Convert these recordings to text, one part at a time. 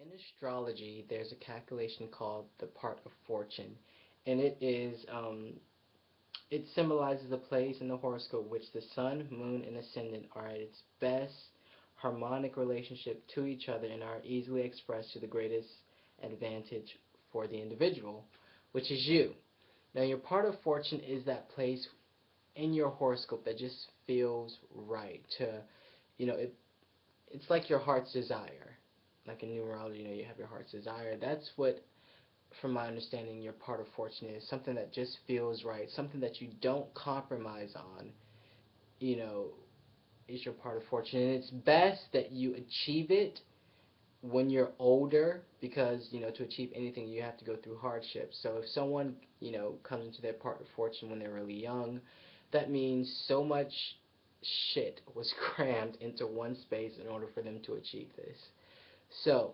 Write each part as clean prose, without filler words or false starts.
In astrology, there's a calculation called the part of fortune, and it symbolizes a place in the horoscope which the sun, moon, and ascendant are at its best harmonic relationship to each other and are easily expressed to the greatest advantage for the individual, which is you. Now, your part of fortune is that place in your horoscope that just feels right to, it's like your heart's desire. Like in numerology, you have your heart's desire. That's what, from my understanding, your part of fortune is. Something that just feels right. Something that you don't compromise on, you know, is your part of fortune. And it's best that you achieve it when you're older because, to achieve anything, you have to go through hardship. So if someone, comes into their part of fortune when they're really young, that means so much shit was crammed into one space in order for them to achieve this. So,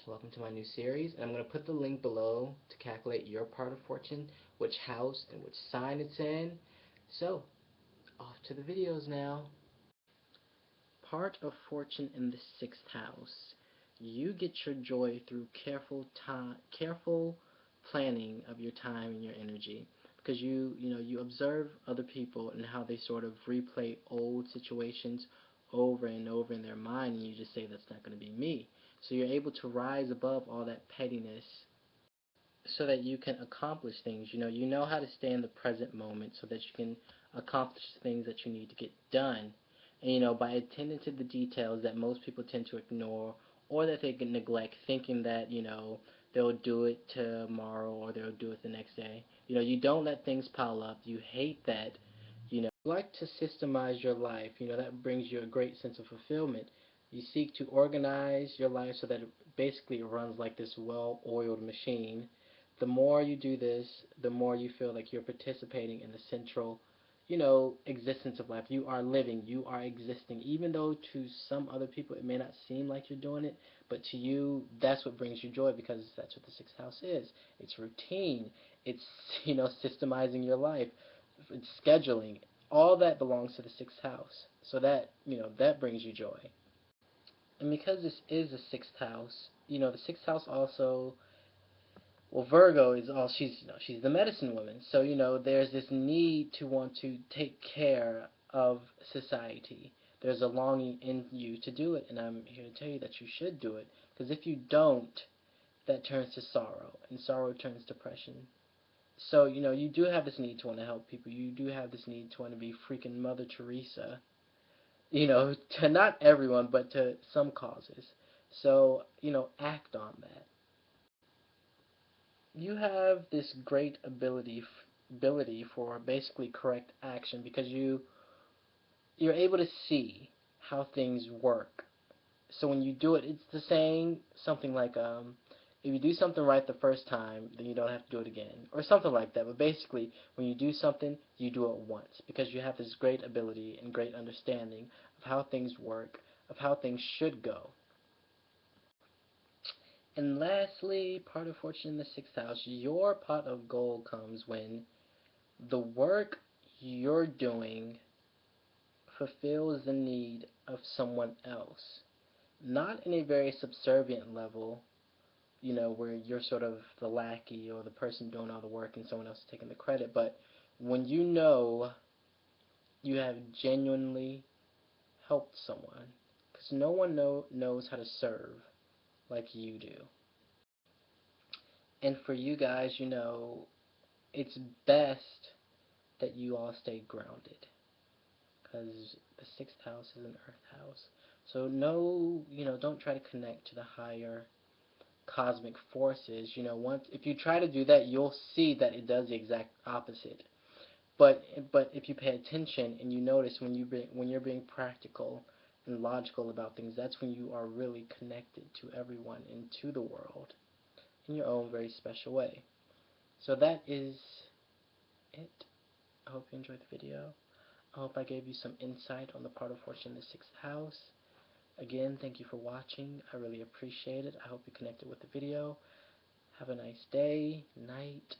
welcome to my new series, and I'm going to put the link below to calculate your part of fortune, which house and which sign it's in. So, off to the videos now. Part of fortune in the sixth house. You get your joy through careful planning of your time and your energy, because you observe other people and how they sort of replay old situations over and over in their mind, and you just say that's not going to be me. So you're able to rise above all that pettiness so that you can accomplish things. You know how to stay in the present moment so that you can accomplish things that you need to get done. And by attending to the details that most people tend to ignore or that they can neglect, thinking that, they'll do it tomorrow or they'll do it the next day. You don't let things pile up. You hate that. You like to systemize your life. That brings you a great sense of fulfillment. You seek to organize your life so that it basically runs like this well-oiled machine. The more you do this, the more you feel like you're participating in the central, existence of life. You are living, you are existing. Even though to some other people it may not seem like you're doing it, but to you, that's what brings you joy because that's what the sixth house is. It's routine. It's, systemizing your life. It's scheduling. All that belongs to the sixth house. So that brings you joy. And because this is the sixth house, the sixth house also, well, Virgo is all she's the medicine woman. So there's this need to want to take care of society. There's a longing in you to do it, and I'm here to tell you that you should do it. Because if you don't, that turns to sorrow, and sorrow turns to depression. So you do have this need to want to help people. You do have this need to want to be freaking Mother Teresa. To not everyone, but to some causes. So act on that. You have this great ability for basically correct action because you're able to see how things work. So when you do it, it's the saying something like if you do something right the first time, then you don't have to do it again, or something like that. But basically, when you do something, you do it once because you have this great ability and great understanding of how things work, of how things should go. And lastly, part of fortune in the sixth house, your pot of gold comes when the work you're doing fulfills the need of someone else. Not in a very subservient level, where you're sort of the lackey or the person doing all the work and someone else is taking the credit, but when you have genuinely helped someone, because no one knows how to serve like you do. And for you guys, it's best that you all stay grounded because the sixth house is an earth house. So no, don't try to connect to the higher cosmic forces. Once if you try to do that, you'll see that it does the exact opposite. But if you pay attention and you notice when you're being practical and logical about things, that's when you are really connected to everyone and to the world in your own very special way. So that is it. I hope you enjoyed the video. I hope I gave you some insight on the part of fortune in the sixth house. Again, thank you for watching. I really appreciate it. I hope you connected with the video. Have a nice day, night,